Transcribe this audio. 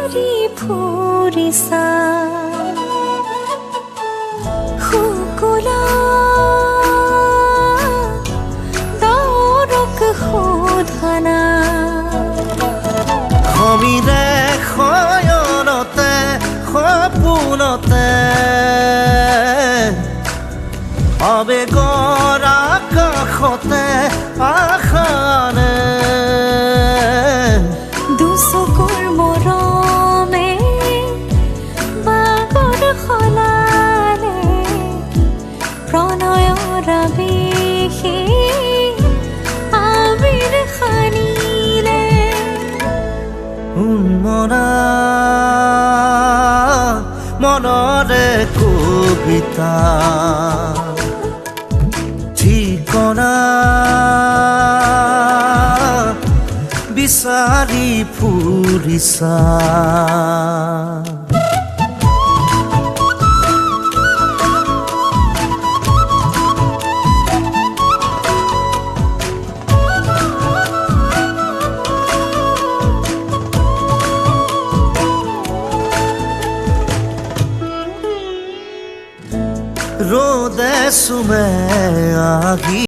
বিচাৰি ফুৰিছা শুকুলা দৰক শোধনা খমিৰে শয়নতে সপোনতে আবেগৰ আকাশতে আশানে দুচকুৰ মৰমে বাগৰ সলালে প্ৰণয়ৰ আবেশে আবিৰ সানিলে উন্মনা মনৰে কবিতা ঠিকনা বিচাৰি ফুৰিছা रोदे सुमे आगी